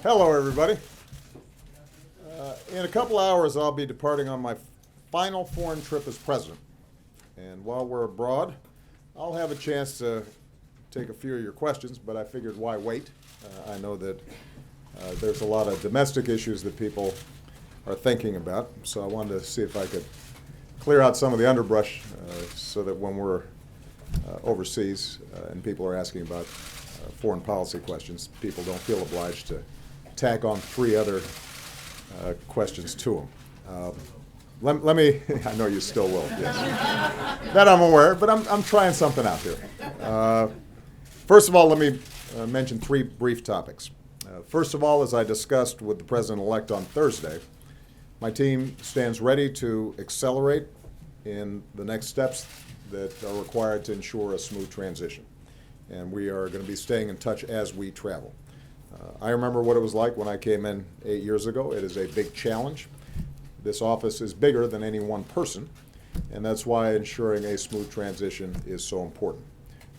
Hello, everybody. In a couple hours, I'll be departing on my final foreign trip as president. And while we're abroad, I'll have a chance to take a few of your questions, but I figured why wait? I know that there's a lot of domestic issues that people are thinking about, so I wanted to see if I could clear out some of the underbrush so that when we're overseas and people are asking about foreign policy questions, people don't feel obliged to tack on three other questions to them. Let me, I know you still will, yes. That I'm aware, but I'm trying something out here. First of all, let me mention three brief topics. First of all, as I discussed with the President-elect on Thursday, my team stands ready to accelerate in the next steps that are required to ensure a smooth transition. And we are going to be staying in touch as we travel. I remember what it was like when I came in 8 years ago. It is a big challenge. This office is bigger than any one person, and that's why ensuring a smooth transition is so important.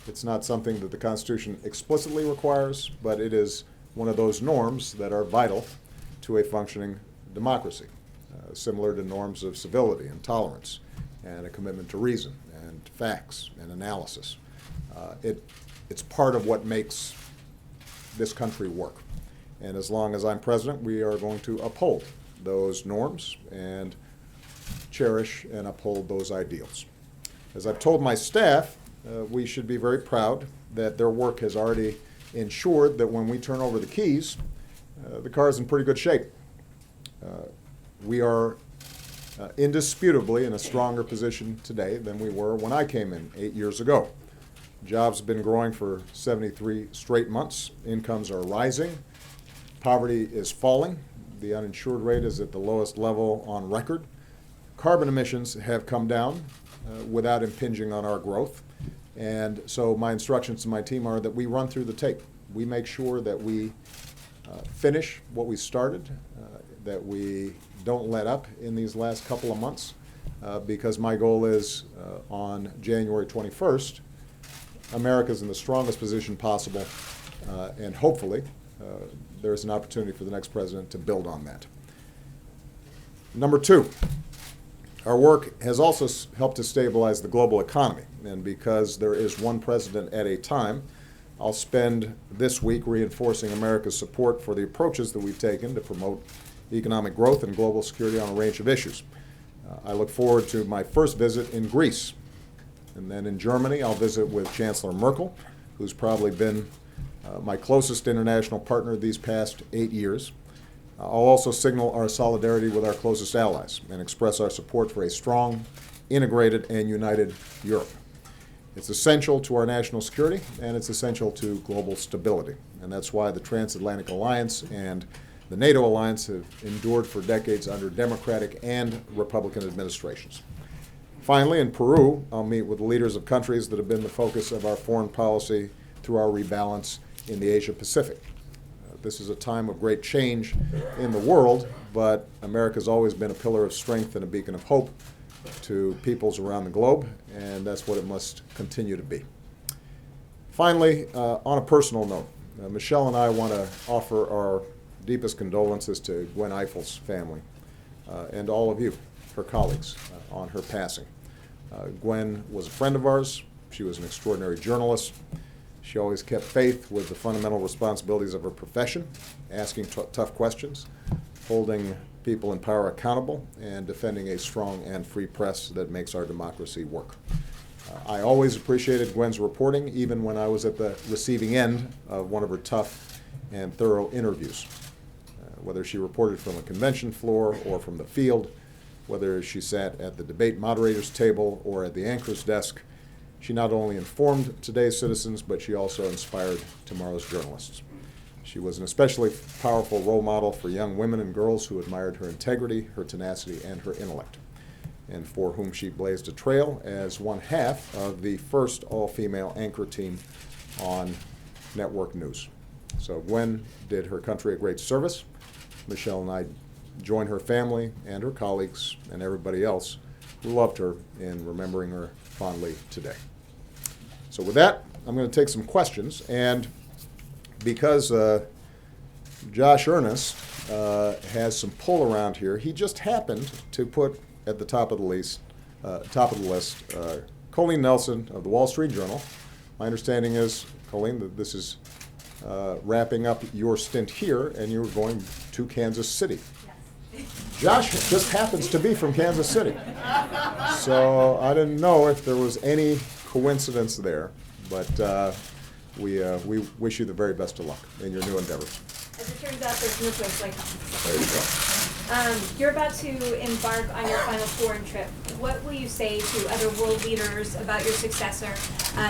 It's not something that the Constitution explicitly requires, but it is one of those norms that are vital to a functioning democracy, similar to norms of civility and tolerance and a commitment to reason and facts and analysis. It's part of what makes this country work. And as long as I'm president, we are going to uphold those norms and cherish and uphold those ideals. As I've told my staff, we should be very proud that their work has already ensured that when we turn over the keys, the car is in pretty good shape. We are indisputably in a stronger position today than we were when I came in 8 years ago. Jobs have been growing for 73 straight months. Incomes are rising. Poverty is falling. The uninsured rate is at the lowest level on record. Carbon emissions have come down without impinging on our growth. And so my instructions to my team are that we run through the tape. We make sure that we finish what we started, that we don't let up in these last couple of months, because my goal is on January 21st, America's in the strongest position possible, and hopefully there's an opportunity for the next president to build on that. Number two, our work has also helped to stabilize the global economy, and because there is one president at a time, I'll spend this week reinforcing America's support for the approaches that we've taken to promote economic growth and global security on a range of issues. I look forward to my first visit in Greece. And then in Germany, I'll visit with Chancellor Merkel, who's probably been my closest international partner these past 8 years. I'll also signal our solidarity with our closest allies and express our support for a strong, integrated, and united Europe. It's essential to our national security, and it's essential to global stability. And that's why the Transatlantic Alliance and the NATO alliance have endured for decades under Democratic and Republican administrations. Finally, in Peru, I'll meet with the leaders of countries that have been the focus of our foreign policy through our rebalance in the Asia-Pacific. This is a time of great change in the world, but America's always been a pillar of strength and a beacon of hope to peoples around the globe, and that's what it must continue to be. Finally, on a personal note, Michelle and I want to offer our deepest condolences to Gwen Ifill's family and all of you, her colleagues, on her passing. Gwen was a friend of ours. She was an extraordinary journalist. She always kept faith with the fundamental responsibilities of her profession, asking tough questions, holding people in power accountable, and defending a strong and free press that makes our democracy work. I always appreciated Gwen's reporting, even when I was at the receiving end of one of her tough and thorough interviews. Whether she reported from a convention floor or from the field, whether she sat at the debate moderator's table or at the anchor's desk, she not only informed today's citizens, but she also inspired tomorrow's journalists. She was an especially powerful role model for young women and girls who admired her integrity, her tenacity, and her intellect, and for whom she blazed a trail as one half of the first all-female anchor team on network news. So Gwen did her country a great service. Michelle and I join her family and her colleagues and everybody else who loved her in remembering her fondly today. So with that, I'm going to take some questions, and because Josh Earnest has some pull around here. He just happened to put at the top of the list, Colleen Nelson of the Wall Street Journal. My understanding is, Colleen, that this is wrapping up your stint here, and you're going to Kansas City. Yes. Josh just happens to be from Kansas City. So I didn't know if there was any coincidence there, but we wish you the very best of luck in your new endeavors. As it turns out, there's no place like home. There you go. You're about to embark on your final foreign trip. What will you say to other world leaders about your successor?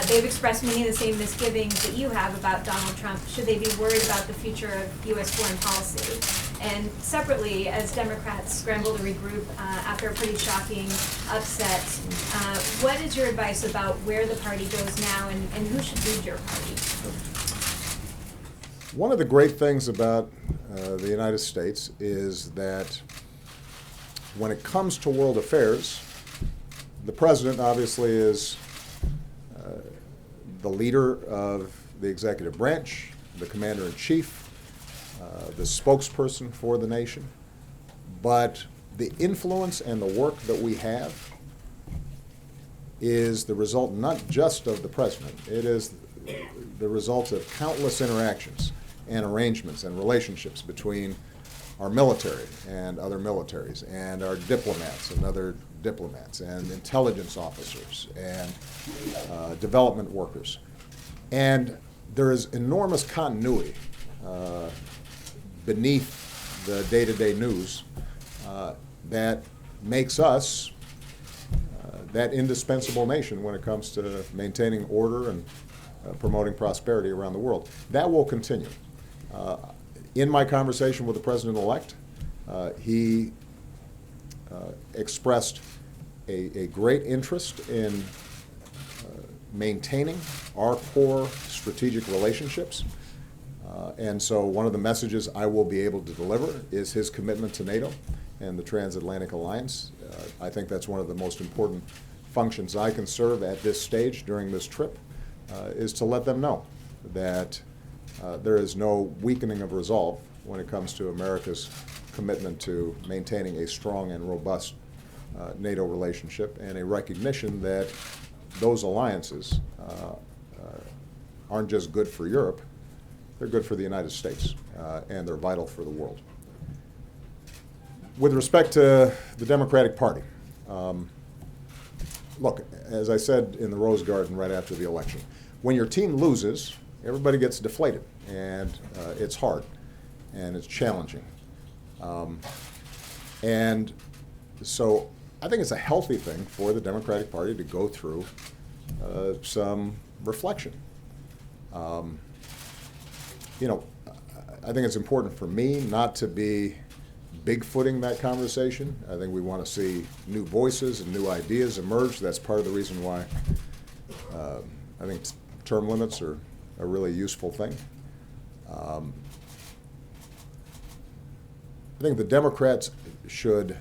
They've expressed many of the same misgivings that you have about Donald Trump. Should they be worried about the future of U.S. foreign policy? And separately, as Democrats scramble to regroup after a pretty shocking upset, what is your advice about where the party goes now and who should lead your party? One of the great things about the United States is that when it comes to world affairs, the president obviously is the leader of the executive branch, the commander-in-chief, the spokesperson for the nation. But the influence and the work that we have is the result not just of the president. It is the result of countless interactions and arrangements and relationships between our military and other militaries, and our diplomats and other diplomats, and intelligence officers, and development workers. And there is enormous continuity beneath the day-to-day news that makes us that indispensable nation when it comes to maintaining order and promoting prosperity around the world. That will continue. In my conversation with the president-elect, he expressed a great interest in maintaining our core strategic relationships. And so one of the messages I will be able to deliver is his commitment to NATO and the transatlantic alliance. I think that's one of the most important functions I can serve at this stage during this trip, is to let them know that there is no weakening of resolve when it comes to America's commitment to maintaining a strong and robust NATO relationship, and a recognition that those alliances aren't just good for Europe, they're good for the United States, and they're vital for the world. With respect to the Democratic Party, look, as I said in the Rose Garden right after the election, when your team loses, everybody gets deflated, and it's hard, and it's challenging. And so I think it's a healthy thing for the Democratic Party to go through some reflection. You know, I think it's important for me not to be bigfooting that conversation. I think we want to see new voices and new ideas emerge. That's part of the reason why I think term limits are a really useful thing. I think the Democrats should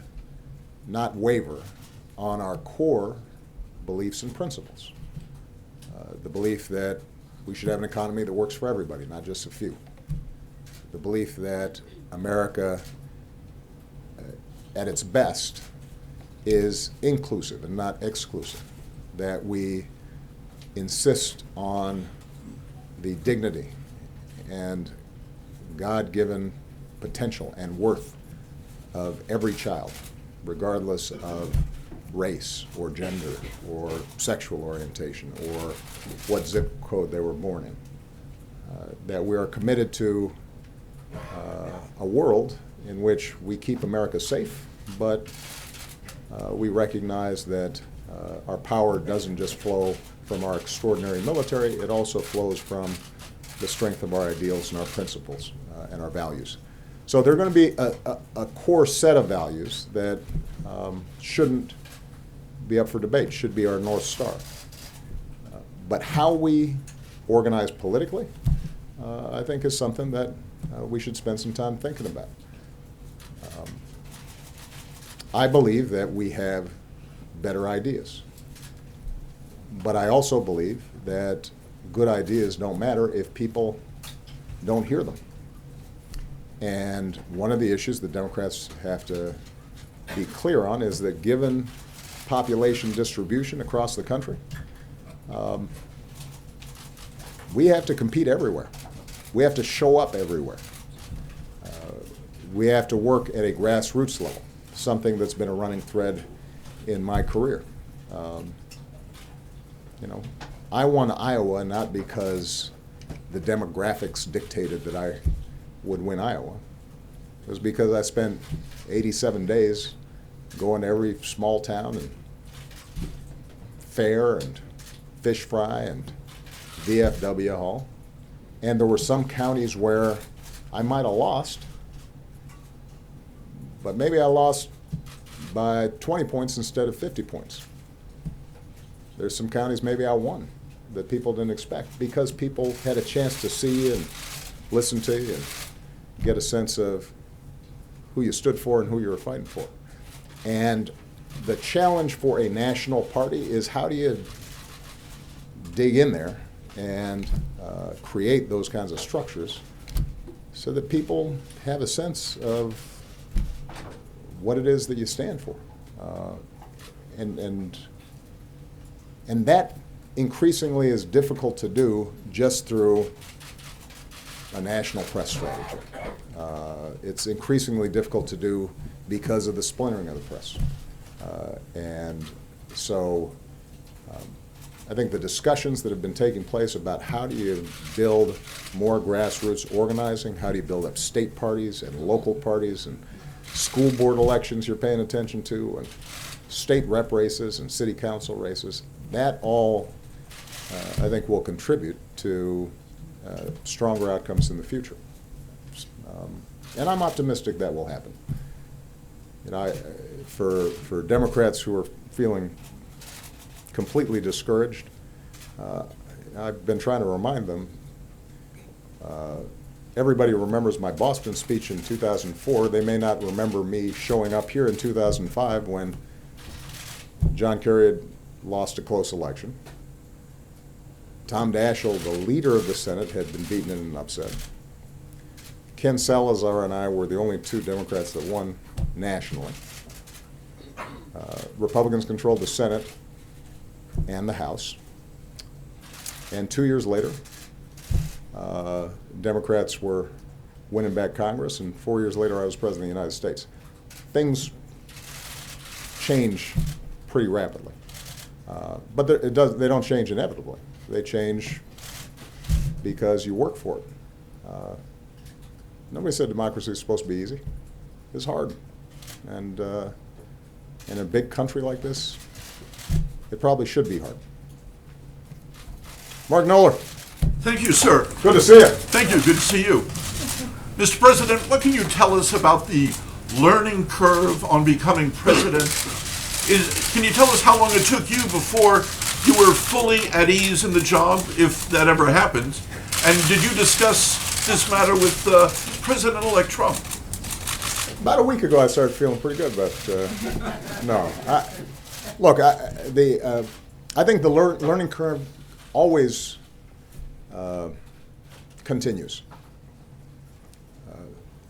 not waver on our core beliefs and principles. The belief that we should have an economy that works for everybody, not just a few. The belief that America, at its best, is inclusive and not exclusive. That we insist on the dignity and God-given potential and worth of every child, regardless of race or gender or sexual orientation or what zip code they were born in. That we are committed to a world in which we keep America safe, but we recognize that our power doesn't just flow from our extraordinary military, it also flows from the strength of our ideals and our principles and our values. So there are going to be a core set of values that shouldn't be up for debate, should be our North Star. But how we organize politically, I think, is something that we should spend some time thinking about. I believe that we have better ideas. But I also believe that good ideas don't matter if people don't hear them. And one of the issues that Democrats have to be clear on is that given population distribution across the country, we have to compete everywhere. We have to show up everywhere. We have to work at a grassroots level, something that's been a running thread in my career. I won Iowa not because the demographics dictated that I would win Iowa. It was because I spent 87 days going to every small town and fair and fish fry and VFW hall. And there were some counties where I might have lost, but maybe I lost by 20 points instead of 50 points. There's some counties maybe I won that people didn't expect because people had a chance to see you and listen to you and get a sense of who you stood for and who you were fighting for. And the challenge for a national party is how do you dig in there and create those kinds of structures so that people have a sense of what it is that you stand for. And that increasingly is difficult to do just through a national press strategy. It's increasingly difficult to do because of the splintering of the press. And so I think the discussions that have been taking place about how do you build more grassroots organizing, how do you build up state parties and local parties and school board elections you're paying attention to, and state rep races and city council races, that all I think will contribute to stronger outcomes in the future. And I'm optimistic that will happen. For Democrats who are feeling completely discouraged, I've been trying to remind them, everybody remembers my Boston speech in 2004. They may not remember me showing up here in 2005 when John Kerry had lost a close election. Tom Daschle, the leader of the Senate, had been beaten in an upset. Ken Salazar and I were the only two Democrats that won nationally. Republicans controlled the Senate and the House. And 2 years later, Democrats were winning back Congress, and 4 years later I was President of the United States. Things change pretty rapidly. But they don't change inevitably. They change because you work for it. Nobody said democracy is supposed to be easy. It's hard. And in a big country like this, it probably should be hard. Mark Knoller. Thank you, sir. Good to see you. Thank you. Good to see you. Mr. President, what can you tell us about the learning curve on becoming president? Can you tell us how long it took you before you were fully at ease in the job, if that ever happens? And did you discuss this matter with President-elect Trump? About a week ago, I started feeling pretty good, but no. I think the learning curve always continues.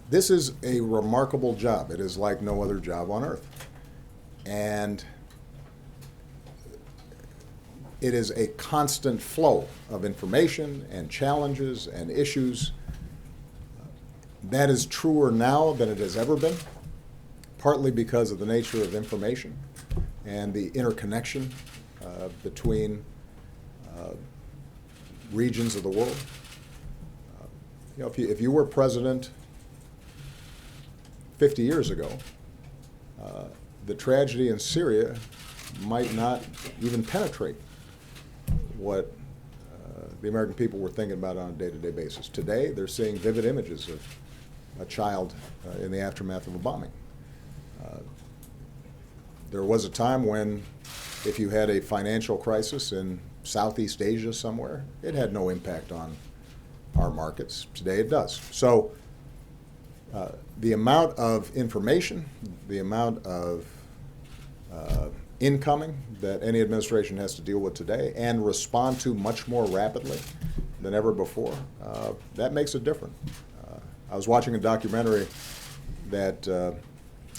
This is a remarkable job. It is like no other job on earth. And it is a constant flow of information and challenges and issues. That is truer now than it has ever been, partly because of the nature of information and the interconnection between regions of the world. If you were president 50 years ago, the tragedy in Syria might not even penetrate what the American people were thinking about on a day-to-day basis. Today, they're seeing vivid images of a child in the aftermath of a bombing. There was a time when if you had a financial crisis in Southeast Asia somewhere, it had no impact on our markets. Today it does. So the amount of information, the amount of incoming that any administration has to deal with today and respond to much more rapidly than ever before, that makes it different. I was watching a documentary that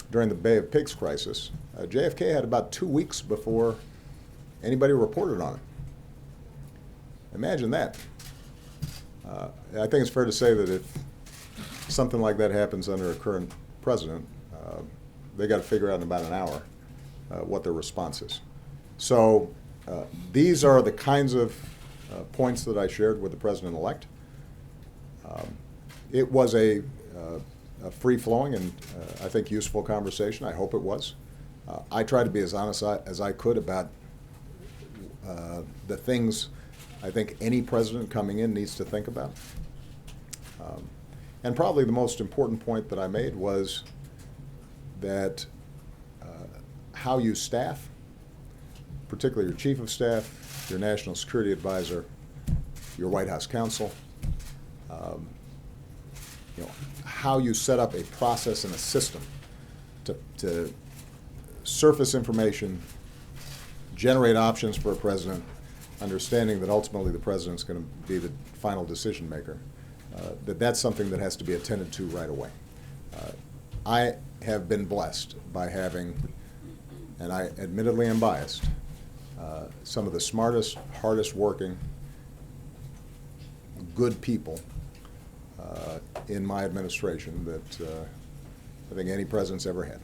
during the Bay of Pigs crisis, JFK had about 2 weeks before anybody reported on it. Imagine that. I think it's fair to say that if something like that happens under a current president, they got to figure out in about an hour what their response is. So these are the kinds of points that I shared with the president-elect. It was a free-flowing and I think useful conversation. I hope it was. I tried to be as honest as I could about the things I think any president coming in needs to think about. And probably the most important point that I made was that how you staff, particularly your chief of staff, your national security advisor, your White House counsel, how you set up a process and a system to surface information, generate options for a president, understanding that ultimately the president's going to be the final decision maker, that's something that has to be attended to right away. I have been blessed by having, and I admittedly am biased, some of the smartest, hardest working, good people in my administration that I think any president's ever had.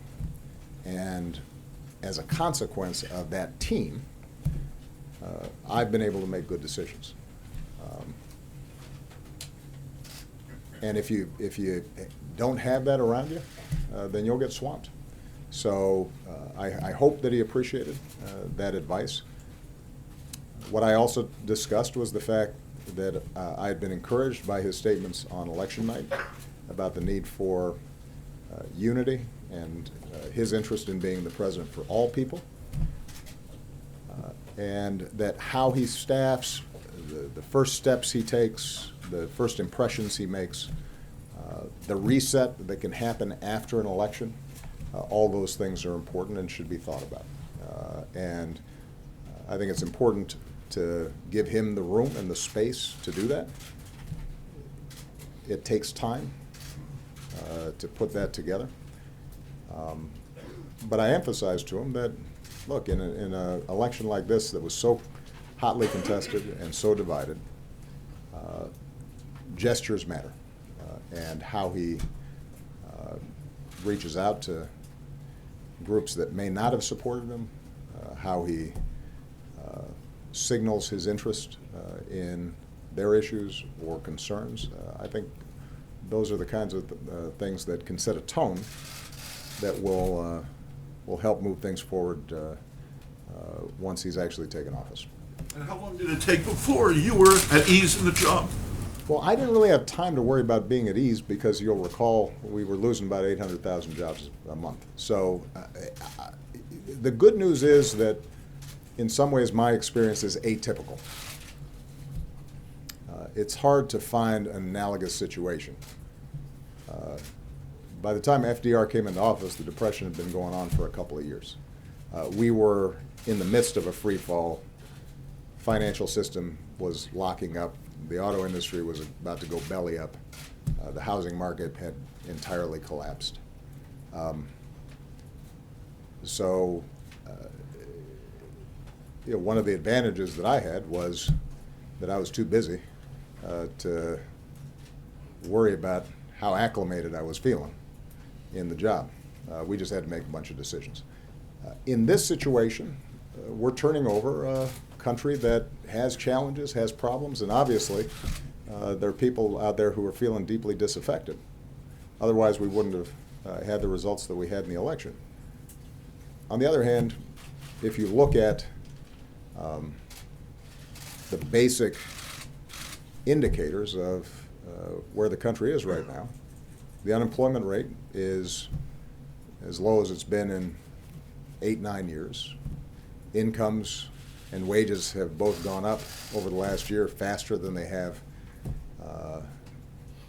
And as a consequence of that team, I've been able to make good decisions. And if you don't have that around you, then you'll get swamped. So I hope that he appreciated that advice. What I also discussed was the fact that I had been encouraged by his statements on election night about the need for unity and his interest in being the president for all people, and that how he staffs, the first steps he takes, the first impressions he makes, the reset that can happen after an election, all those things are important and should be thought about. And I think it's important to give him the room and the space to do that. It takes time to put that together. But I emphasized to him that, look, in an election like this that was so hotly contested and so divided, gestures matter. And how he reaches out to groups that may not have supported him, how he signals his interest in their issues or concerns. I think those are the kinds of things that can set a tone that will help move things forward once he's actually taken office. And how long did it take before you were at ease in the job? Well, I didn't really have time to worry about being at ease because you'll recall we were losing about 800,000 jobs a month. So the good news is that in some ways my experience is atypical. It's hard to find an analogous situation. By the time FDR came into office, the Depression had been going on for a couple of years. We were in the midst of a free fall. Financial system was locking up. The auto industry was about to go belly up. The housing market had entirely collapsed. So one of the advantages that I had was that I was too busy to worry about how acclimated I was feeling in the job. We just had to make a bunch of decisions. In this situation, we're turning over a country that has challenges, has problems, and obviously there are people out there who are feeling deeply disaffected. Otherwise, we wouldn't have had the results that we had in the election. On the other hand, if you look at the basic indicators of where the country is right now, the unemployment rate is as low as it's been in 8-9 years. Incomes and wages have both gone up over the last year faster than they have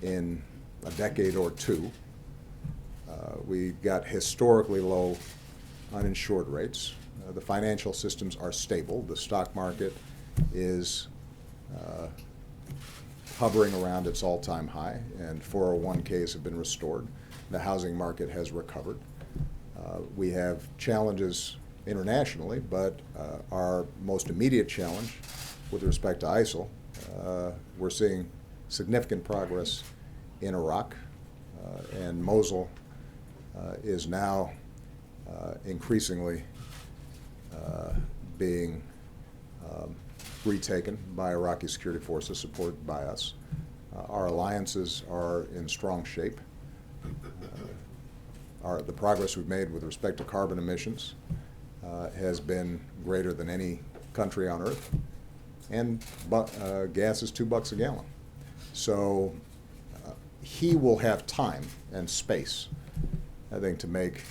in a decade or two. We've got historically low uninsured rates. The financial systems are stable. The stock market is hovering around its all-time high, and 401ks have been restored. The housing market has recovered. We have challenges internationally, but our most immediate challenge with respect to ISIL, we're seeing significant progress in Iraq, and Mosul is now increasingly being retaken by Iraqi security forces supported by us. Our alliances are in strong shape. The progress we've made with respect to carbon emissions has been greater than any country on earth, and gas is $2 a gallon. So he will have time and space, I think, to make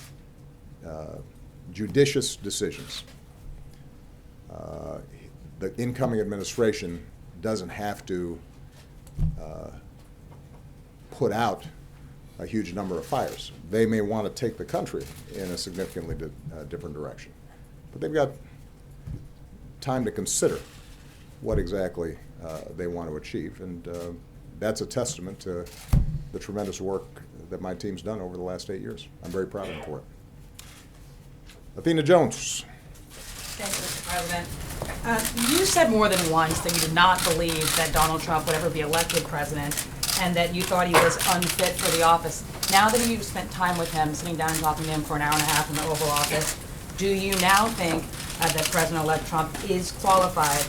judicious decisions. The incoming administration doesn't have to put out a huge number of fires. They may want to take the country in a significantly different direction. But they've got time to consider what exactly they want to achieve. And that's a testament to the tremendous work that my team's done over the last 8 years. I'm very proud of them for it. Athena Jones. Thank you, Mr. President. You said more than once that you did not believe that Donald Trump would ever be elected president, and that you thought he was unfit for the office. Now that you've spent time with him, sitting down and talking to him for an hour and a half in the Oval Office, do you now think that President-elect Trump is qualified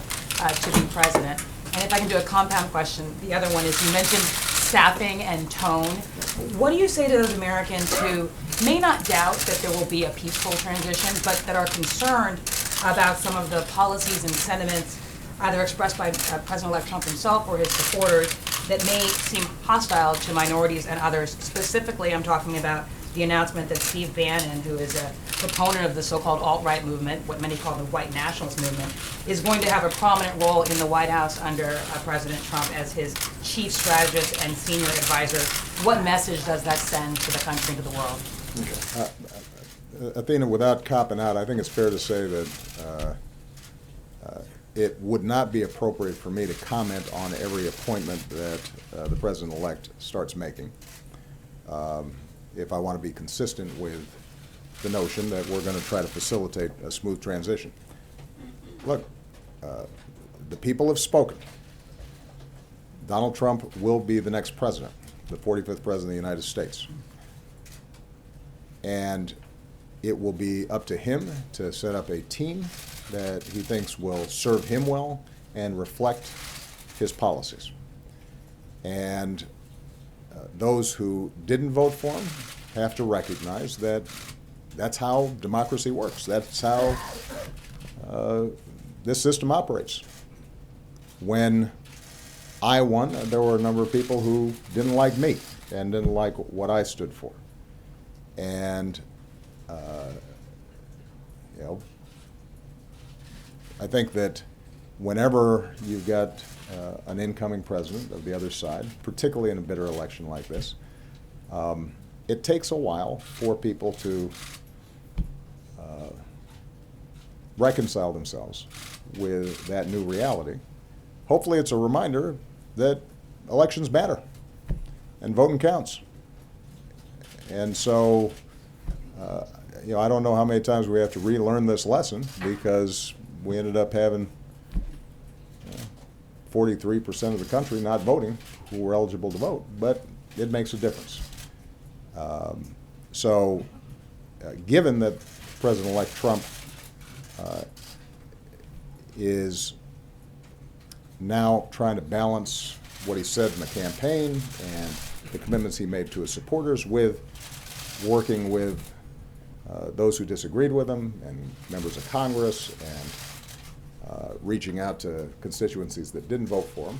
to be president? And if I can do a compound question, the other one is, you mentioned staffing and tone. What do you say to those Americans who may not doubt that there will be a peaceful transition, but that are concerned about some of the policies and sentiments either expressed by President-elect Trump himself or his supporters that may seem hostile to minorities and others? Specifically, I'm talking about the announcement that Steve Bannon, who is a proponent of the so-called alt-right movement, what many call the white nationalist movement, is going to have a prominent role in the White House under President Trump as his chief strategist and senior advisor. What message does that send to the country and to the world? Athena, without copping out, I think it's fair to say that it would not be appropriate for me to comment on every appointment that the President-elect starts making if I want to be consistent with the notion that we're going to try to facilitate a smooth transition. Look, the people have spoken. Donald Trump will be the next president, the 45th president of the United States. And it will be up to him to set up a team that he thinks will serve him well and reflect his policies. And those who didn't vote for him have to recognize that that's how democracy works. That's how this system operates. When I won, there were a number of people who didn't like me and didn't like what I stood for. And you know, I think that whenever you've got an incoming president of the other side, particularly in a bitter election like this, it takes a while for people to reconcile themselves with that new reality. Hopefully it's a reminder that elections matter and voting counts. And so, you know, I don't know how many times we have to relearn this lesson, because we ended up having 43% of the country not voting who were eligible to vote, but it makes a difference. Given that President-elect Trump is now trying to balance what he said in the campaign and the commitments he made to his supporters with working with those who disagreed with him and members of Congress and reaching out to constituencies that didn't vote for him,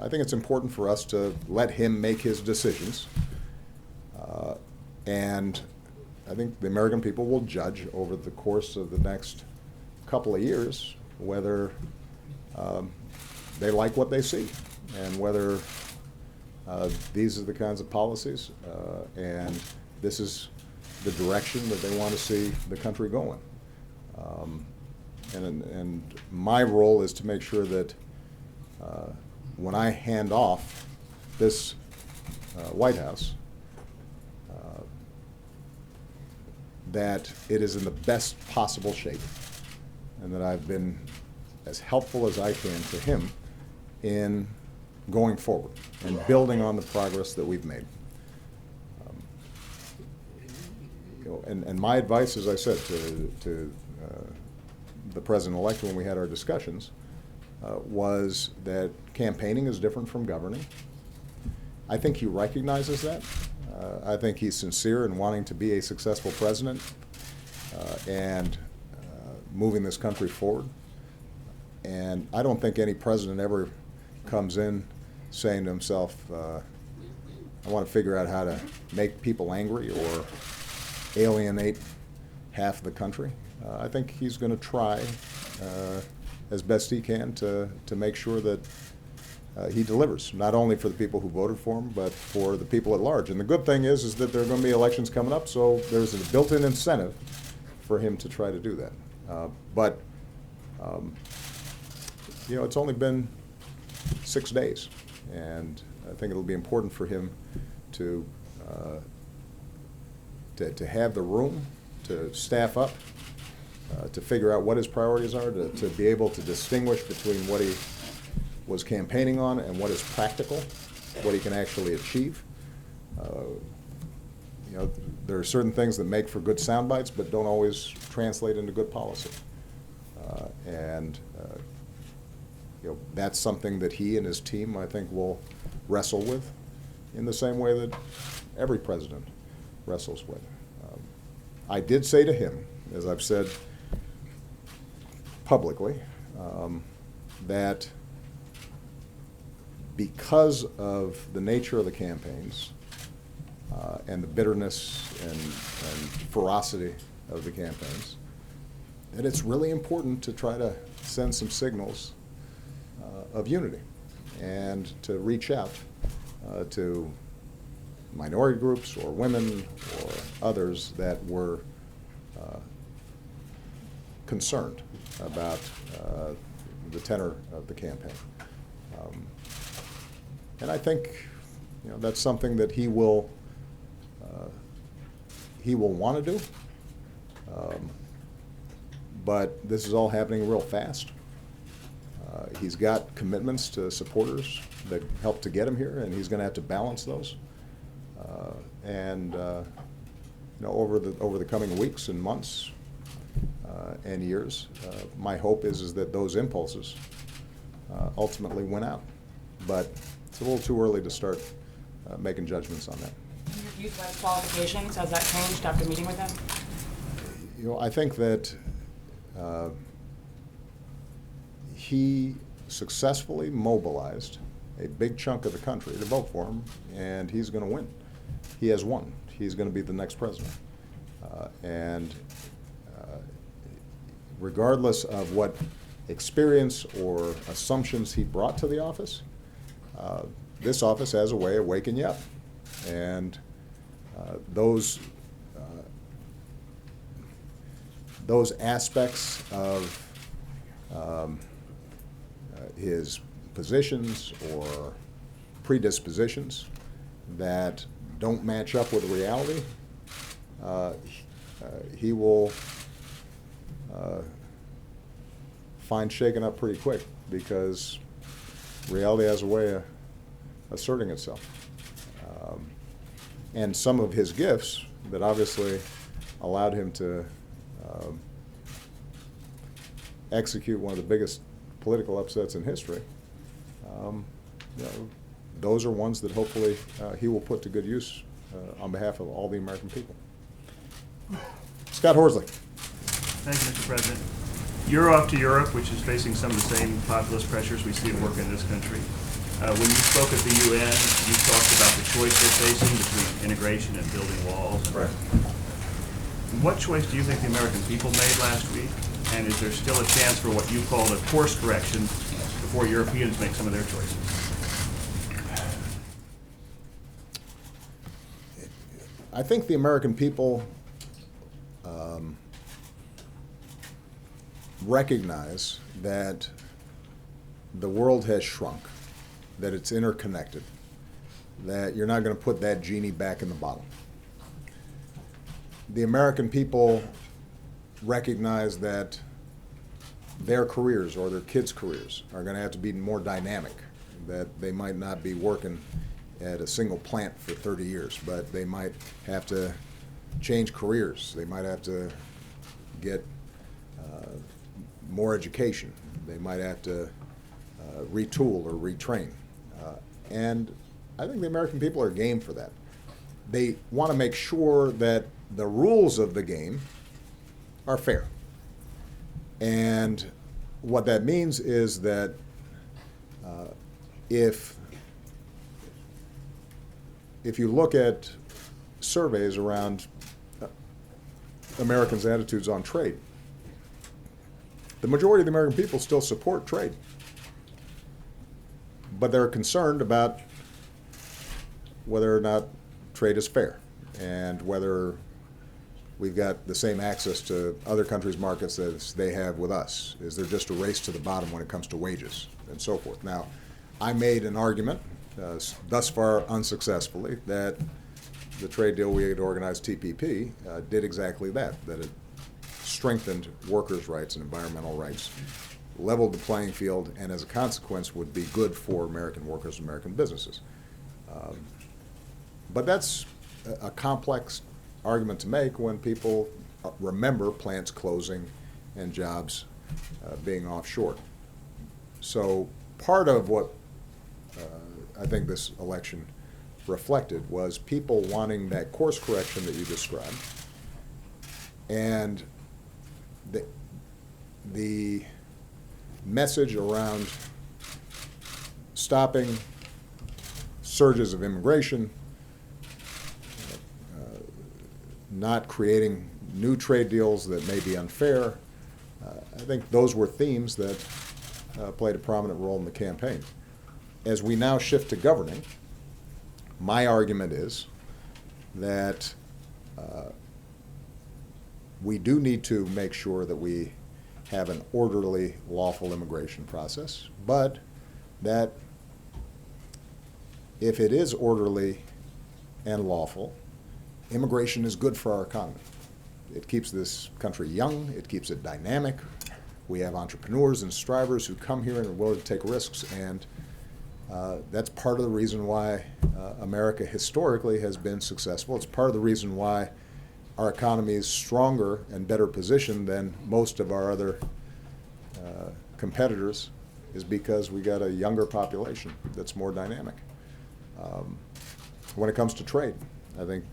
I think it's important for us to let him make his decisions. And I think the American people will judge over the course of the next couple of years whether they like what they see and whether these are the kinds of policies and this is the direction that they want to see the country going. And my role is to make sure that when I hand off this White House, that it is in the best possible shape, and that I've been as helpful as I can to him in going forward and building on the progress that we've made. And my advice, as I said, to the president-elect when we had our discussions, was that campaigning is different from governing. I think he recognizes that. I think he's sincere in wanting to be a successful president and moving this country forward. And I don't think any president ever comes in saying to himself, I want to figure out how to make people angry or alienate half the country. I think he's going to try as best he can to make sure that he delivers, not only for the people who voted for him, but for the people at large. And the good thing is that there are going to be elections coming up, so there's a built-in incentive for him to try to do that. But it's only been 6 days, and I think it'll be important for him to have the room to staff up, to figure out what his priorities are, to be able to distinguish between what he was campaigning on and what is practical, what he can actually achieve. There are certain things that make for good sound bites, but don't always translate into good policy. That's something that he and his team, I think, will wrestle with in the same way that every president wrestles with. I did say to him, as I've said publicly, that because of the nature of the campaigns and the bitterness and ferocity of the campaigns, that it's really important to try to send some signals of unity and to reach out to minority groups or women or others that were concerned about the tenor of the campaign. And I think that's something that he will want to do. But this is all happening real fast. He's got commitments to supporters that helped to get him here, and he's going to have to balance those. Over the coming weeks and months and years, my hope is that those impulses ultimately win out. But it's a little too early to start making judgments on that. Your youth led qualifications, has that changed after meeting with him? I think that he successfully mobilized a big chunk of the country to vote for him, and he's going to win. He has won. He's going to be the next president. Regardless of what experience or assumptions he brought to the office, this office has a way of waking you up. And those aspects of his positions or predispositions that don't match up with reality, he will find shaken up pretty quick, because reality has a way of asserting itself. And some of his gifts that obviously allowed him to execute one of the biggest political upsets in history, those are ones that hopefully he will put to good use on behalf of all the American people. Scott Horsley. Thank you, Mr. President. You're off to Europe, which is facing some of the same populist pressures we see at work in this country. When you spoke at the UN, you talked about the choice they're facing between integration and building walls. Right. What choice do you think the American people made last week? And is there still a chance for what you called a course correction before Europeans make some of their choices? I think the American people recognize that the world has shrunk that it's interconnected, that you're not going to put that genie back in the bottle. The American people recognize that their careers or their kids' careers are going to have to be more dynamic, that they might not be working at a single plant for 30 years, but they might have to change careers. They might have to get more education. They might have to retool or retrain. And I think the American people are game for that. They want to make sure that the rules of the game are fair. And what that means is that if you look at surveys around Americans' attitudes on trade, the majority of the American people still support trade. But they're concerned about whether or not trade is fair and whether we've got the same access to other countries' markets as they have with us. Is there just a race to the bottom when it comes to wages and so forth? Now, I made an argument, thus far unsuccessfully, that the trade deal we had organized, TPP, did exactly that it strengthened workers' rights and environmental rights, leveled the playing field, and as a consequence would be good for American workers and American businesses. But that's a complex argument to make when people remember plants closing and jobs being offshore. So part of what I think this election reflected was people wanting that course correction that you described, and the message around stopping surges of immigration, not creating new trade deals that may be unfair. I think those were themes that played a prominent role in the campaign. As we now shift to governing, my argument is that we do need to make sure that we have an orderly, lawful immigration process, but that if it is orderly and lawful, immigration is good for our economy. It keeps this country young, it keeps it dynamic. We have entrepreneurs and strivers who come here and are willing to take risks, and that's part of the reason why America historically has been successful. It's part of the reason why our economy is stronger and better positioned than most of our other competitors, is because we got a younger population that's more dynamic. When it comes to trade, I think,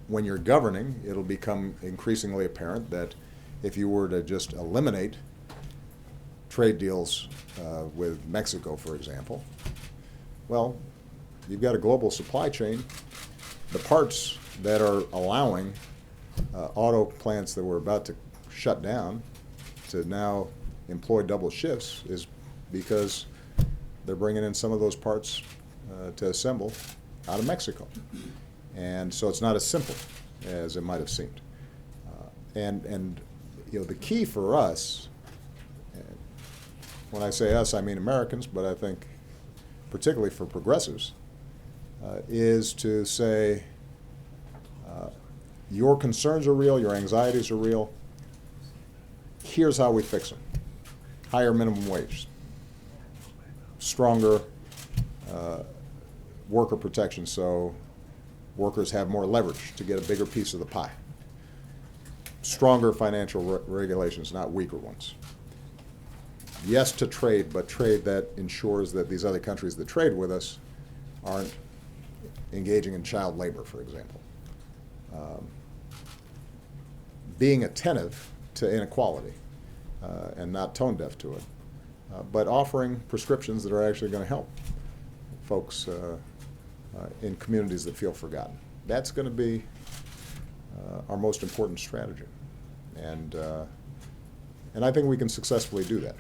when you're governing, it'll become increasingly apparent that if you were to just eliminate trade deals with Mexico, for example, well, you've got a global supply chain. The parts that are allowing auto plants that were about to shut down to now employ double shifts is because they're bringing in some of those parts to assemble out of Mexico. And so it's not as simple as it might have seemed. And the key for us, when I say us, I mean Americans, but I think particularly for progressives, is to say your concerns are real, your anxieties are real. Here's how we fix them. Higher minimum wage, stronger worker protection so workers have more leverage to get a bigger piece of the pie. Stronger financial regulations, not weaker ones. Yes to trade, but trade that ensures that these other countries that trade with us aren't engaging in child labor, for example. Being attentive to inequality and not tone deaf to it, but offering prescriptions that are actually going to help folks in communities that feel forgotten. That's going to be our most important strategy. And I think we can successfully do that.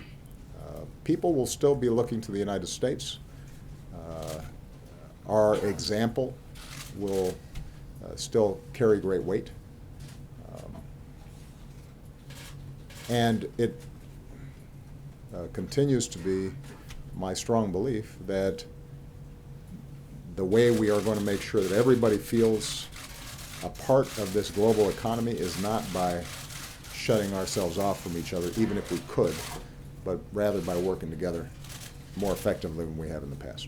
People will still be looking to the United States. Our example will still carry great weight. And continues to be my strong belief that the way we are going to make sure that everybody feels a part of this global economy is not by shutting ourselves off from each other, even if we could, but rather by working together more effectively than we have in the past.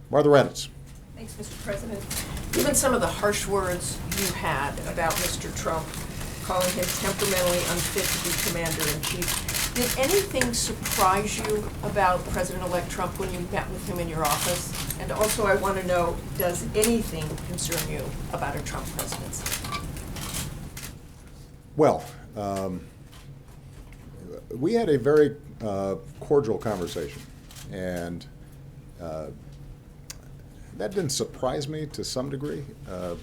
Martha Raddatz. Thanks, Mr. President. Given some of the harsh words you had about Mr. Trump, calling him temperamentally unfit to be commander-in-chief, did anything surprise you about President-elect Trump when you met with him in your office? And also, I want to know, does anything concern you about a Trump presidency? Well, we had a very cordial conversation, and that didn't surprise me to some degree,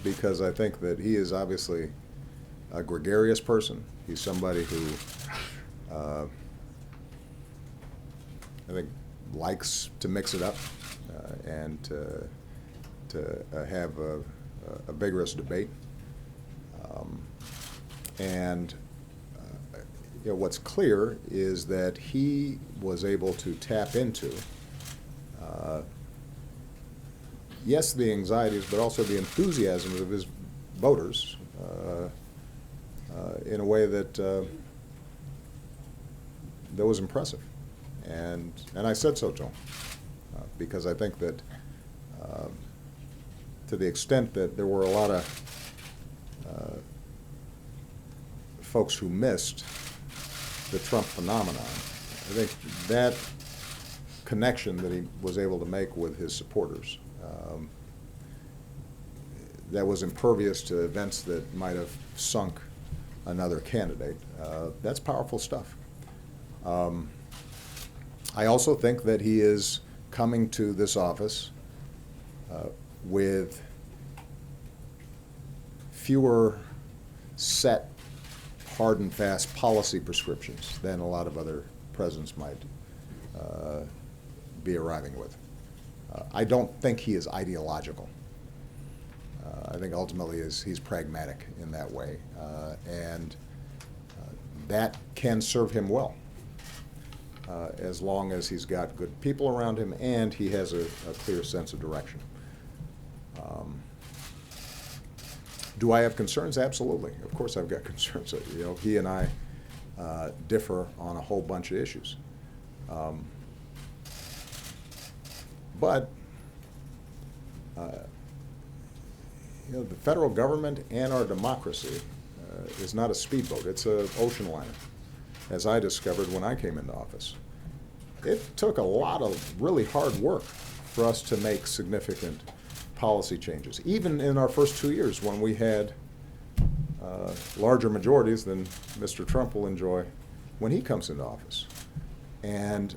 because I think that he is obviously a gregarious person. He's somebody who I think likes to mix it up and to have a vigorous debate. And what's clear is that he was able to tap into, yes, the anxieties, but also the enthusiasm of his voters in a way that that was impressive. And I said so to him, because I think that to the extent that there were a lot of folks who missed the Trump phenomenon, I think that connection that he was able to make with his supporters that was impervious to events that might have sunk another candidate, that's powerful stuff. I also think that he is coming to this office with fewer set, hard and fast policy prescriptions than a lot of other presidents might be arriving with. I don't think he is ideological. I think ultimately he's pragmatic in that way, and that can serve him well. As long as he's got good people around him and he has a clear sense of direction. Do I have concerns? Absolutely. Of course I've got concerns. He and I differ on a whole bunch of issues. But the federal government and our democracy is not a speedboat. It's an ocean liner, as I discovered when I came into office. It took a lot of really hard work for us to make significant policy changes, even in our first 2 years when we had larger majorities than Mr. Trump will enjoy when he comes into office. And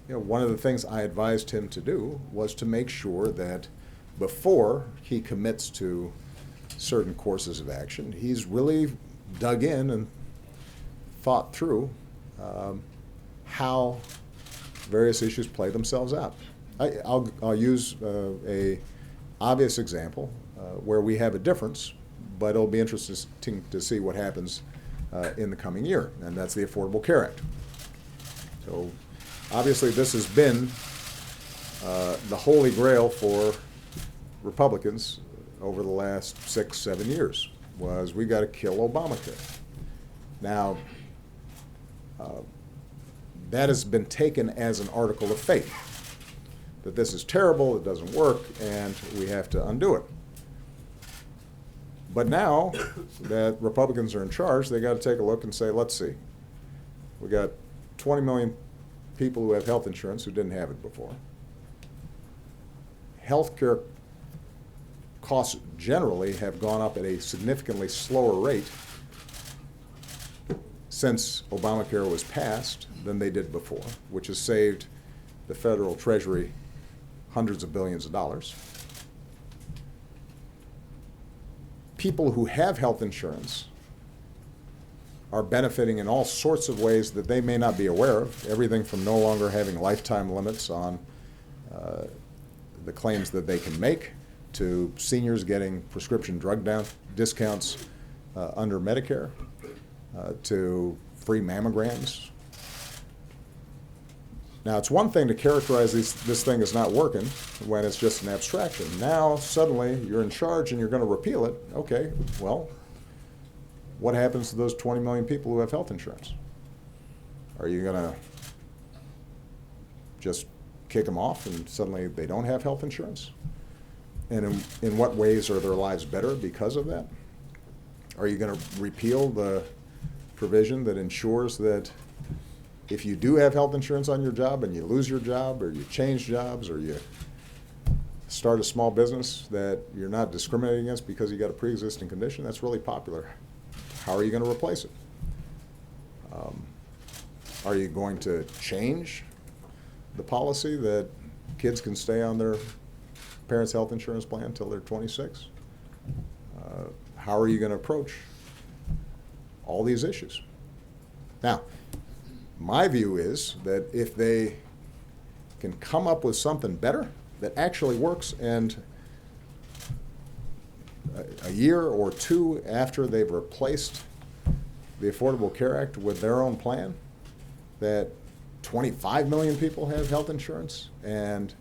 one of the things I advised him to do was to make sure that before he commits to certain courses of action, he's really dug in and thought through how various issues play themselves out. I'll use a obvious example where we have a difference, but it'll be interesting to see what happens in the coming year, and that's the Affordable Care Act. So obviously this has been the holy grail for Republicans over the last 6-7 years, was we got to kill Obamacare. Now, that has been taken as an article of faith, that this is terrible, it doesn't work, and we have to undo it. But now that Republicans are in charge, they got to take a look and say, let's see, we got 20 million people who have health insurance who didn't have it before. Healthcare costs generally have gone up at a significantly slower rate since Obamacare was passed than they did before, which has saved the federal treasury hundreds of billions of dollars. People who have health insurance are benefiting in all sorts of ways that they may not be aware of, everything from no longer having lifetime limits on the claims that they can make, to seniors getting prescription drug discounts under Medicare, to free mammograms. Now, it's one thing to characterize this thing as not working when it's just an abstraction. Now, suddenly, you're in charge and you're going to repeal it. Okay, well, what happens to those 20 million people who have health insurance? Are you going to just kick them off and suddenly they don't have health insurance? And in what ways are their lives better because of that? Are you going to repeal the provision that ensures that if you do have health insurance on your job and you lose your job or you change jobs or you start a small business, that you're not discriminated against because you got a pre-existing condition? That's really popular. How are you going to replace it? Are you going to change the policy that kids can stay on their parents' health insurance plan until they're 26? How are you going to approach all these issues? Now, my view is that if they can come up with something better that actually works, and a year or two after they've replaced the Affordable Care Act with their own plan, that 25 million people have health insurance and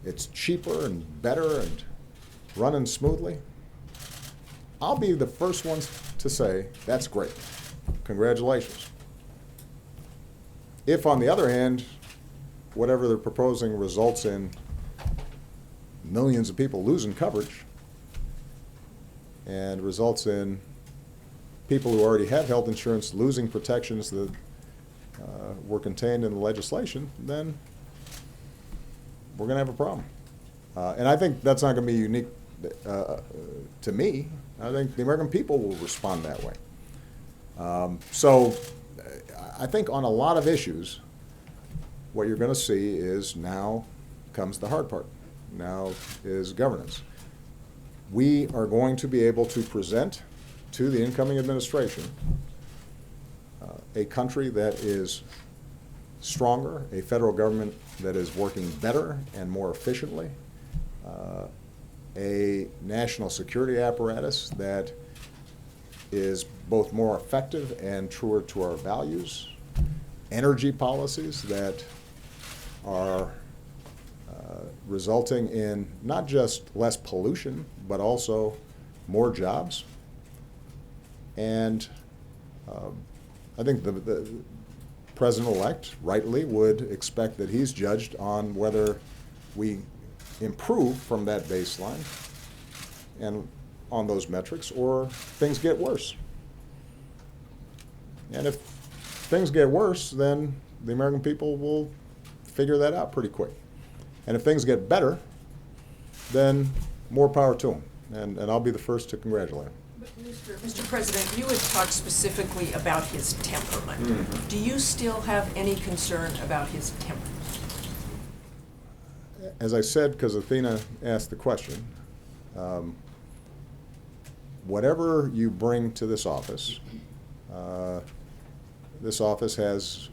it's cheaper and better and running smoothly, I'll be the first ones to say, that's great. Congratulations. If, on the other hand, whatever they're proposing results in millions of people losing coverage and results in people who already have health insurance losing protections that were contained in the legislation, then we're going to have a problem. And I think that's not going to be unique to me. I think the American people will respond that way. So I think on a lot of issues, what you're going to see is now comes the hard part. Now is governance. We are going to be able to present to the incoming administration a country that is stronger, a federal government that is working better and more efficiently, a national security apparatus that is both more effective and truer to our values, energy policies that are resulting in not just less pollution, but also more jobs. And I think the president-elect rightly would expect that he's judged on whether we improve from that baseline and on those metrics, or things get worse. And if things get worse, then the American people will figure that out pretty quick. And if things get better, then more power to them. And I'll be the first to congratulate him. Mr. President, you had talked specifically about his temperament. Mm-hmm. Do you still have any concern about his temperament? As I said, because Athena asked the question, whatever you bring to this office has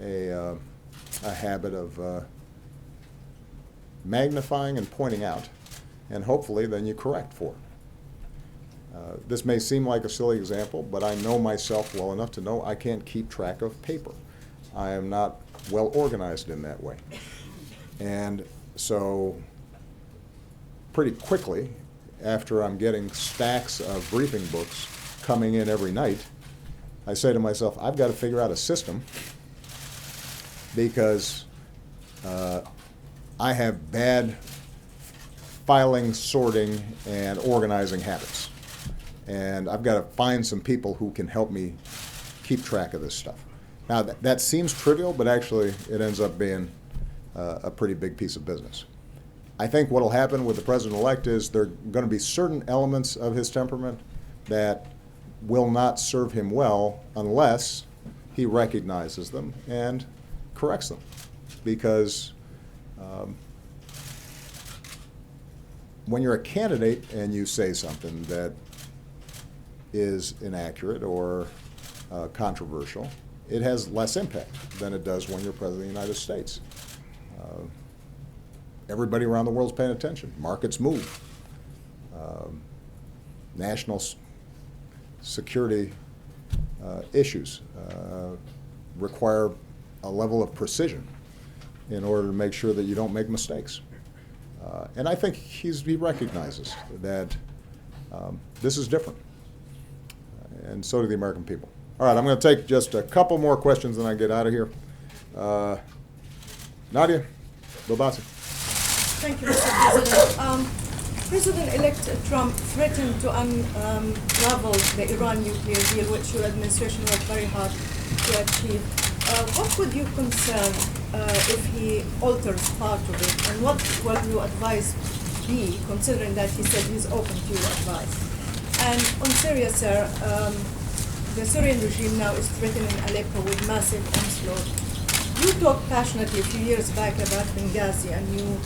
a habit of magnifying and pointing out, and hopefully then you correct for it. This may seem like a silly example, but I know myself well enough to know I can't keep track of paper. I am not well organized in that way. And so pretty quickly, after I'm getting stacks of briefing books coming in every night, I say to myself, I've got to figure out a system, because I have bad filing, sorting, and organizing habits. And I've got to find some people who can help me keep track of this stuff. Now, that seems trivial, but actually it ends up being a pretty big piece of business. I think what will happen with the president-elect is there are going to be certain elements of his temperament that will not serve him well unless he recognizes them and corrects them. Because when you're a candidate and you say something that is inaccurate or controversial, it has less impact than it does when you're President of the United States. Everybody around the world's paying attention. Markets move. National security issues require a level of precision in order to make sure that you don't make mistakes. And I think he recognizes that this is different, and so do the American people. All right, I'm going to take just a couple more questions and I get out of here. Nadia, Bobasi. Thank you, Mr. President. President-elect Trump threatened to unravel the Iran nuclear deal, which your administration worked very hard to achieve. What would your concern if he alters part of it, and what will your advice be, considering that he said he's open to your advice? And on Syria, sir, the Syrian regime now is threatening Aleppo with massive onslaught. You talked passionately a few years back about Benghazi, and you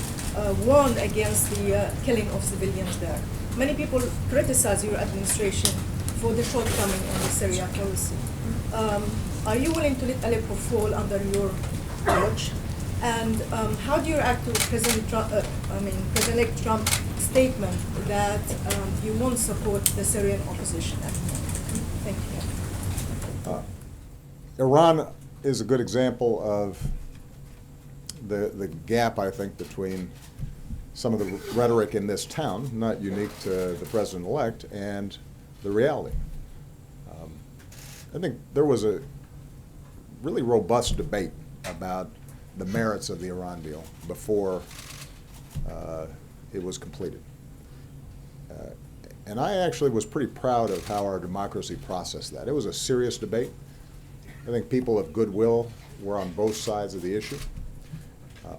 warned against the killing of civilians there. Many people criticize your administration for the shortcoming in the Syria policy. Are you willing to let Aleppo fall under your watch? And how do you react to President-elect Trump's statement that you won't support the Syrian opposition anymore? Thank you. Iran is a good example of the gap, I think, between some of the rhetoric in this town, not unique to the president-elect, and the reality. I think there was a really robust debate about the merits of the Iran deal before it was completed. And I actually was pretty proud of how our democracy processed that. It was a serious debate. I think people of goodwill were on both sides of the issue.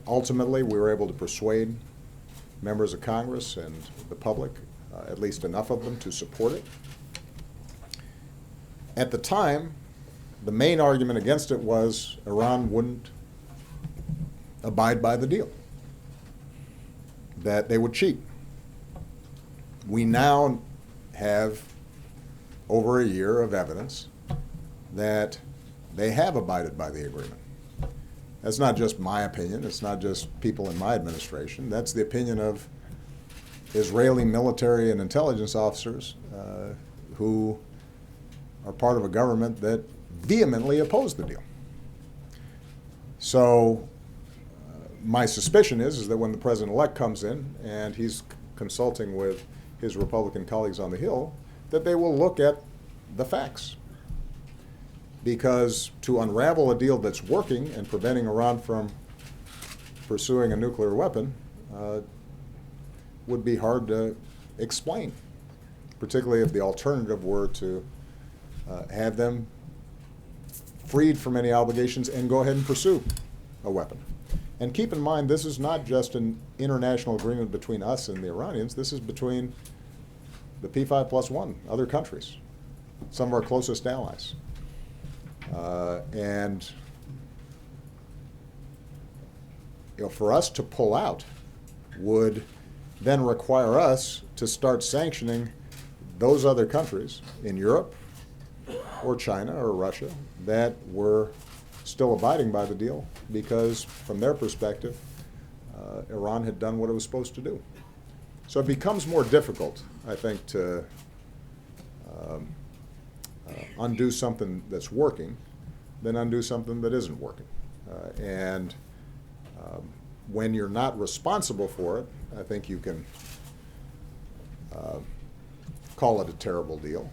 Ultimately, we were able to persuade members of Congress and the public, at least enough of them, to support it. At the time, the main argument against it was Iran wouldn't abide by the deal, that they would cheat. We now have over a year of evidence that they have abided by the agreement. That's not just my opinion. It's not just people in my administration. That's the opinion of Israeli military and intelligence officers who are part of a government that vehemently opposed the deal. So my suspicion is that when the president-elect comes in and he's consulting with his Republican colleagues on the Hill, that they will look at the facts. Because to unravel a deal that's working and preventing Iran from pursuing a nuclear weapon would be hard to explain, particularly if the alternative were to have them freed from any obligations and go ahead and pursue a weapon. And keep in mind, this is not just an international agreement between us and the Iranians. This is between the P5+1, other countries, some of our closest allies. And for us to pull out would then require us to start sanctioning those other countries in Europe or China or Russia that were still abiding by the deal because, from their perspective, Iran had done what it was supposed to do. So it becomes more difficult, I think, to undo something that's working than undo something that isn't working. And when you're not responsible for it, I think you can call it a terrible deal.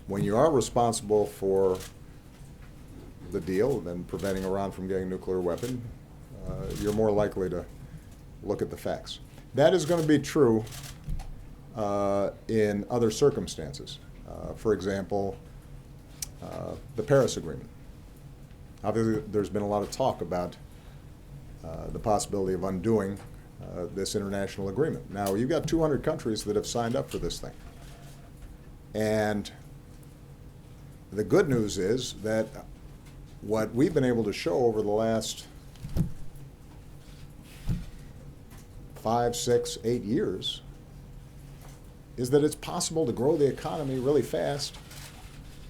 When you are responsible for the deal and preventing Iran from getting a nuclear weapon, you're more likely to look at the facts. That is going to be true in other circumstances. For example, the Paris Agreement. Obviously, there's been a lot of talk about the possibility of undoing this international agreement. Now, you've got 200 countries that have signed up for this thing. And the good news is that what we've been able to show over the last 5, 6, 8 years is that it's possible to grow the economy really fast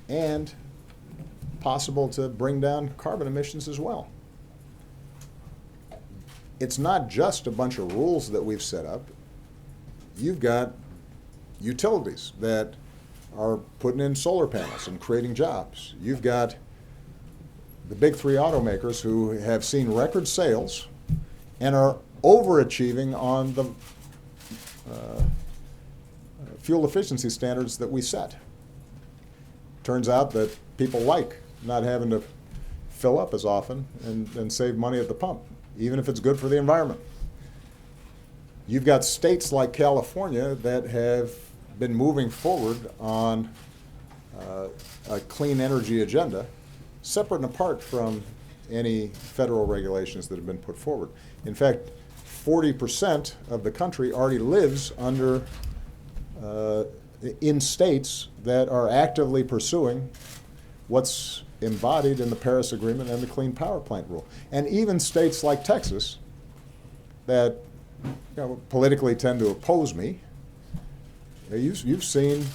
and possible to bring down carbon emissions as well. It's not just a bunch of rules that we've set up. You've got utilities that are putting in solar panels and creating jobs. You've got the big three automakers who have seen record sales and are overachieving on the fuel efficiency standards that we set. Turns out that people like not having to fill up as often and save money at the pump, even if it's good for the environment. You've got states like California that have been moving forward on a clean energy agenda, separate and apart from any federal regulations that have been put forward. In fact, 40% of the country already lives under in states that are actively pursuing what's embodied in the Paris Agreement and the Clean Power Plant Rule. And even states like Texas that politically tend to oppose me, you've seen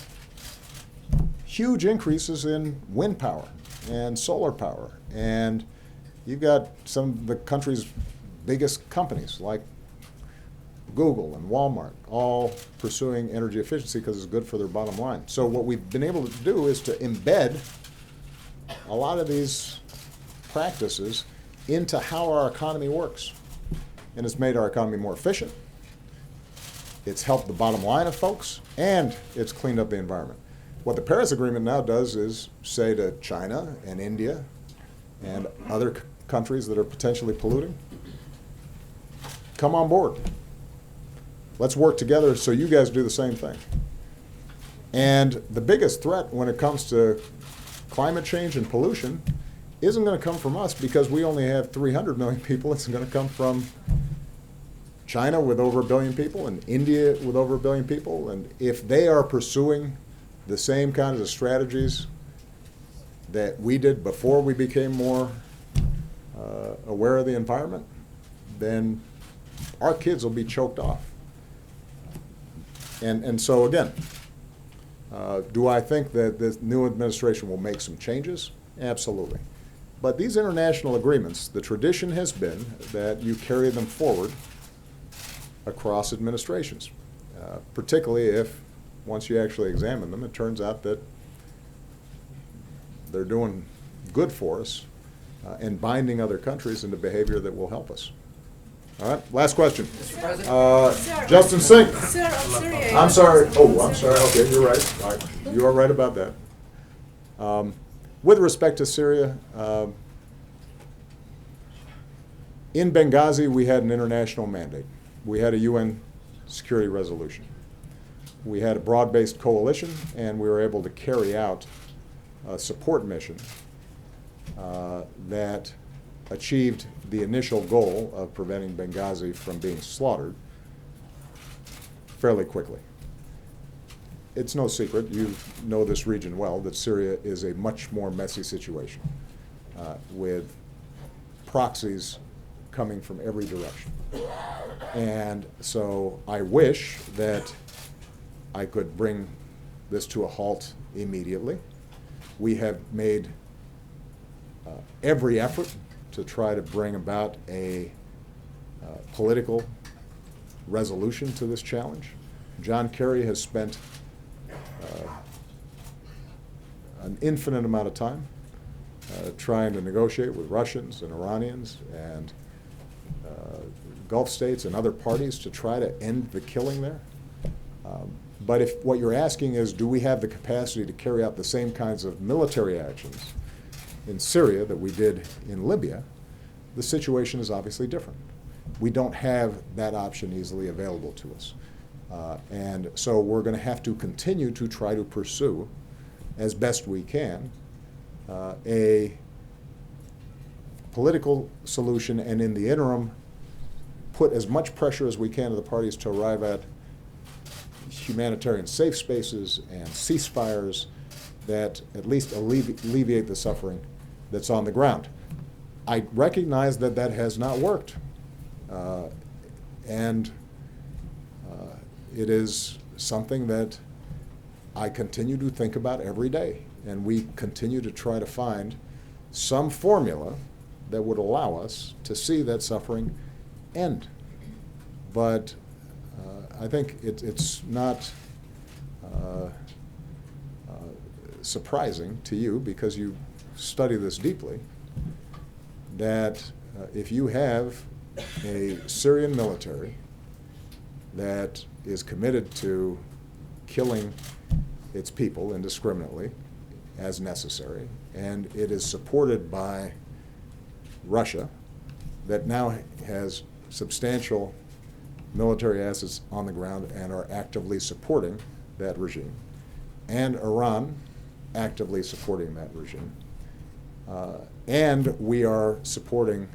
huge increases in wind power and solar power. And you've got some of the country's biggest companies like Google and Walmart all pursuing energy efficiency because it's good for their bottom line. So what we've been able to do is to embed a lot of these practices into how our economy works. And it's made our economy more efficient. It's helped the bottom line of folks, and it's cleaned up the environment. What the Paris Agreement now does is say to China and India and other countries that are potentially polluting, come on board. Let's work together so you guys do the same thing. And the biggest threat when it comes to climate change and pollution isn't going to come from us because we only have 300 million people. It's going to come from China with over 1 billion people and India with over 1 billion people. And if they are pursuing the same kinds of strategies that we did before we became more aware of the environment, then our kids will be choked off. And so again, do I think that this new administration will make some changes? Absolutely. But these international agreements, the tradition has been that you carry them forward across administrations, particularly if, once you actually examine them, it turns out that they're doing good for us and binding other countries into behavior that will help us. All right, last question. Sir, Justin Singh. Sir, I'm sorry. I'm sorry. Oh, I'm sorry. Okay, you're right. All right. You are right about that. With respect to Syria, in Benghazi, we had an international mandate. We had a UN security resolution. We had a broad-based coalition, and we were able to carry out a support mission that achieved the initial goal of preventing Benghazi from being slaughtered fairly quickly. It's no secret, you know this region well, that Syria is a much more messy situation with proxies coming from every direction. And so I wish that I could bring this to a halt immediately. We have made every effort to try to bring about a political resolution to this challenge. John Kerry has spent an infinite amount of time trying to negotiate with Russians and Iranians and Gulf states and other parties to try to end the killing there. But if what you're asking is, do we have the capacity to carry out the same kinds of military actions in Syria that we did in Libya, the situation is obviously different. We don't have that option easily available to us. And so we're going to have to continue to try to pursue, as best we can, a political solution, and in the interim, put as much pressure as we can to the parties to arrive at humanitarian safe spaces and ceasefires that at least alleviate the suffering that's on the ground. I recognize that that has not worked, and it is something that I continue to think about every day, and we continue to try to find some formula that would allow us to see that suffering end. But I think it's not surprising to you, because you study this deeply, that if you have a Syrian military that is committed to killing its people indiscriminately as necessary, and it is supported by Russia, that now has substantial military assets on the ground and are actively supporting that regime, and Iran actively supporting that regime, and we are supporting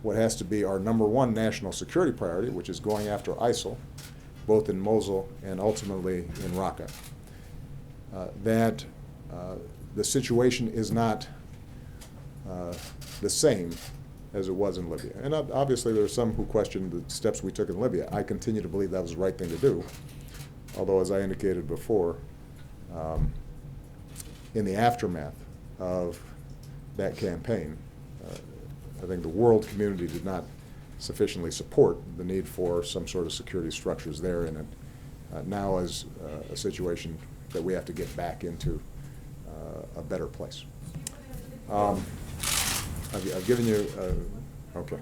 what has to be our #1 national security priority, which is going after ISIL, both in Mosul and ultimately in Raqqa, that the situation is not the same as it was in Libya. And obviously there are some who question the steps we took in Libya. I continue to believe that was the right thing to do, although, as I indicated before, in the aftermath of that campaign, I think the world community did not sufficiently support the need for some sort of security structures there, and it now is a situation that we have to get back into a better place. I've given you, okay.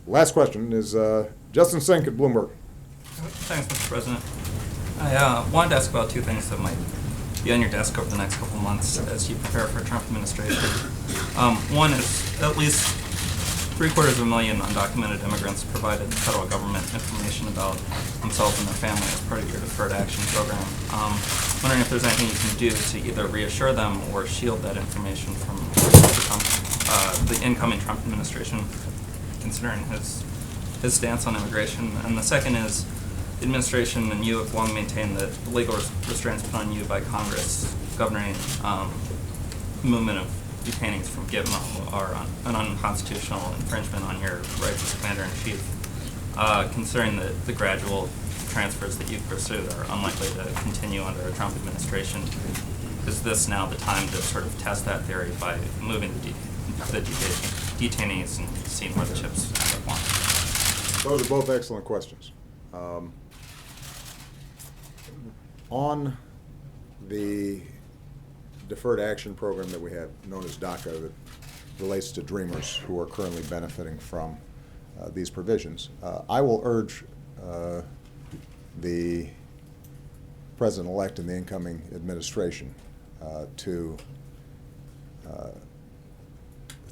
Last question is Justin Sink at Bloomberg. Thanks, Mr. President. I wanted to ask about two things that might be on your desk over the next couple of months as you prepare for a Trump administration. One is at least 750,000 undocumented immigrants provided the federal government information about themselves and their family as part of your deferred action program. Wondering if there's anything you can do to either reassure them or shield that information from the incoming Trump administration, considering his stance on immigration. And the second is, the administration and you have long maintained that the legal restraints put on you by Congress governing movement of detainees from Gitmo are an unconstitutional infringement on your rights as Commander-in-Chief. Considering that the gradual transfers that you've pursued are unlikely to continue under a Trump administration, is this now the time to sort of test that theory by moving the detainees and seeing where the chips end up lying? Those are both excellent questions. On the deferred action program that we have, known as DACA, that relates to Dreamers who are currently benefiting from these provisions, I will urge the President-elect and the incoming administration to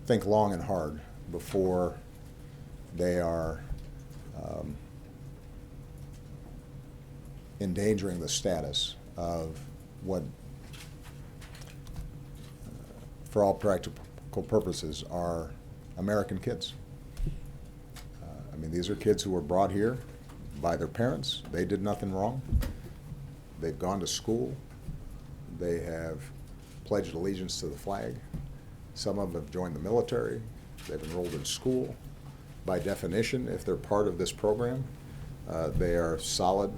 think long and hard before they are endangering the status of what, for all practical purposes, are American kids. I mean, these are kids who were brought here by their parents. They did nothing wrong. They've gone to school. They have pledged allegiance to the flag. Some of them have joined the military. They've enrolled in school. By definition, if they're part of this program, they are solid,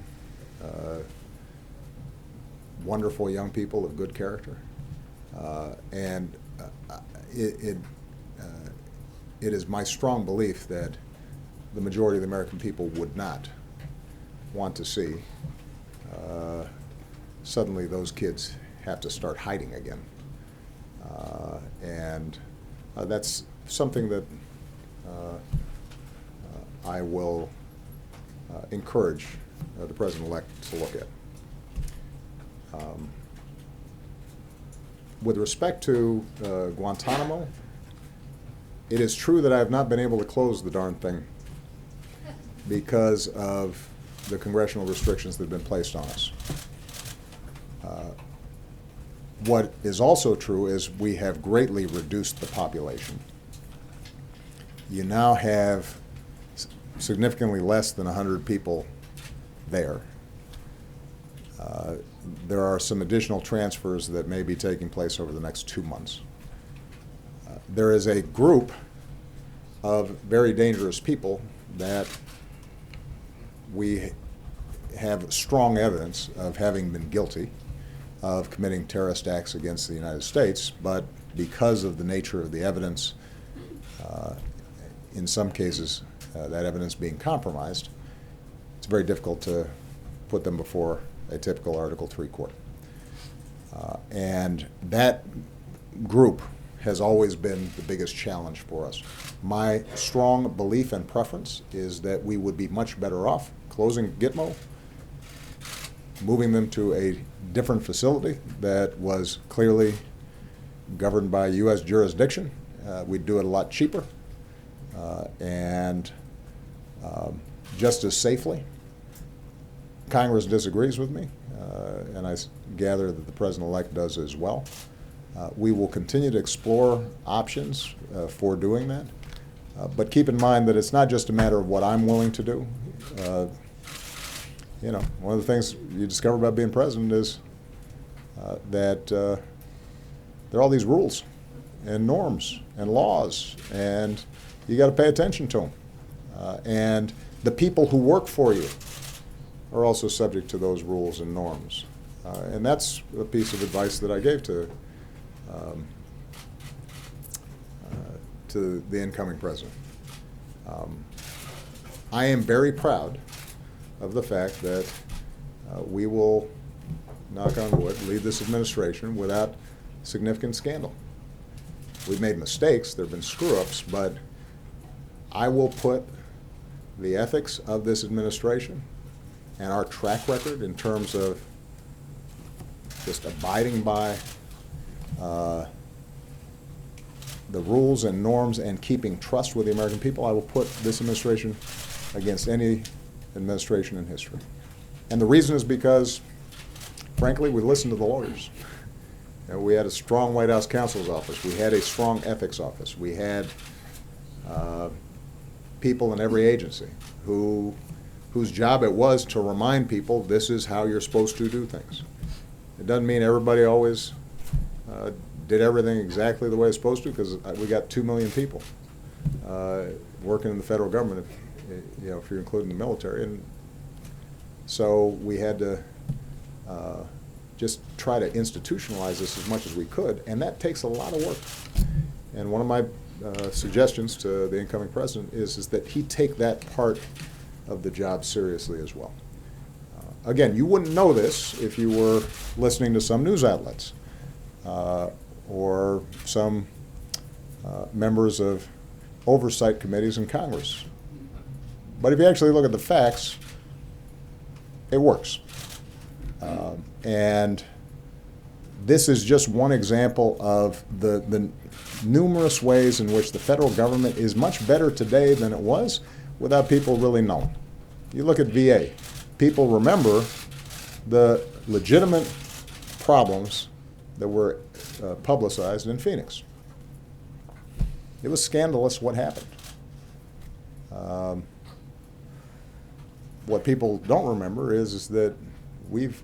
wonderful young people of good character. And it is my strong belief that the majority of the American people would not want to see suddenly those kids have to start hiding again. And that's something that I will encourage the President-elect to look at. With respect to Guantanamo, it is true that I have not been able to close the darn thing because of the congressional restrictions that have been placed on us. What is also true is we have greatly reduced the population. You now have significantly less than 100 people there. There are some additional transfers that may be taking place over the next 2 months. There is a group of very dangerous people that we have strong evidence of having been guilty of committing terrorist acts against the United States, but because of the nature of the evidence, in some cases, that evidence being compromised, it's very difficult to put them before a typical Article III court. And that group has always been the biggest challenge for us. My strong belief and preference is that we would be much better off closing Gitmo, moving them to a different facility that was clearly governed by U.S. jurisdiction. We'd do it a lot cheaper and just as safely. Congress disagrees with me, and I gather that the President-elect does as well. We will continue to explore options for doing that. But keep in mind that it's not just a matter of what I'm willing to do. You know, one of the things you discover about being president is that there are all these rules and norms and laws, and you got to pay attention to them. And the people who work for you are also subject to those rules and norms. And that's a piece of advice that I gave to the incoming president. I am very proud of the fact that we will, knock on wood, lead this administration without significant scandal. We've made mistakes, there have been screw-ups, but I will put the ethics of this administration and our track record in terms of just abiding by the rules and norms and keeping trust with the American people, I will put this administration against any administration in history. And the reason is because, frankly, we listened to the lawyers. You know, we had a strong White House counsel's office. We had a strong ethics office. We had people in every agency whose job it was to remind people this is how you're supposed to do things. It doesn't mean everybody always did everything exactly the way it's supposed to, because we got 2 million people working in the federal government, if you're including the military. And so we had to just try to institutionalize this as much as we could, and that takes a lot of work. And one of my suggestions to the incoming president is that he take that part of the job seriously as well. Again, you wouldn't know this if you were listening to some news outlets or some members of oversight committees in Congress. But if you actually look at the facts, it works. And this is just one example of the numerous ways in which the federal government is much better today than it was without people really knowing. You look at VA. People remember the legitimate problems that were publicized in Phoenix. It was scandalous what happened. What people don't remember is that we've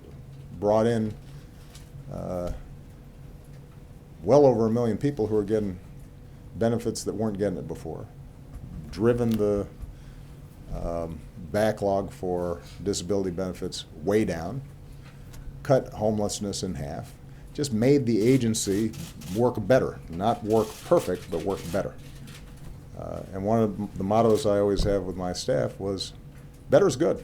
brought in well over 1 million people who are getting benefits that weren't getting it before, driven the backlog for disability benefits way down, cut homelessness in half, just made the agency work better, not work perfect, but work better. And one of the mottos I always have with my staff was, better is good.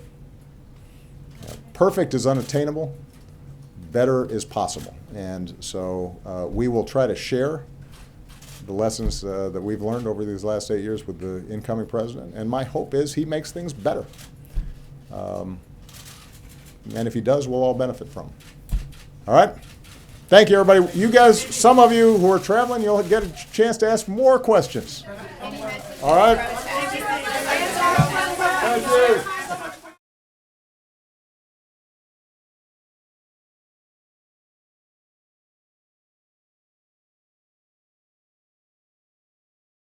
Perfect is unattainable, better is possible. And so we will try to share the lessons that we've learned over these last 8 years with the incoming president. And my hope is he makes things better. And if he does, we'll all benefit from it. All right? Thank you, everybody. You guys, some of you who are traveling, you'll get a chance to ask more questions. All right?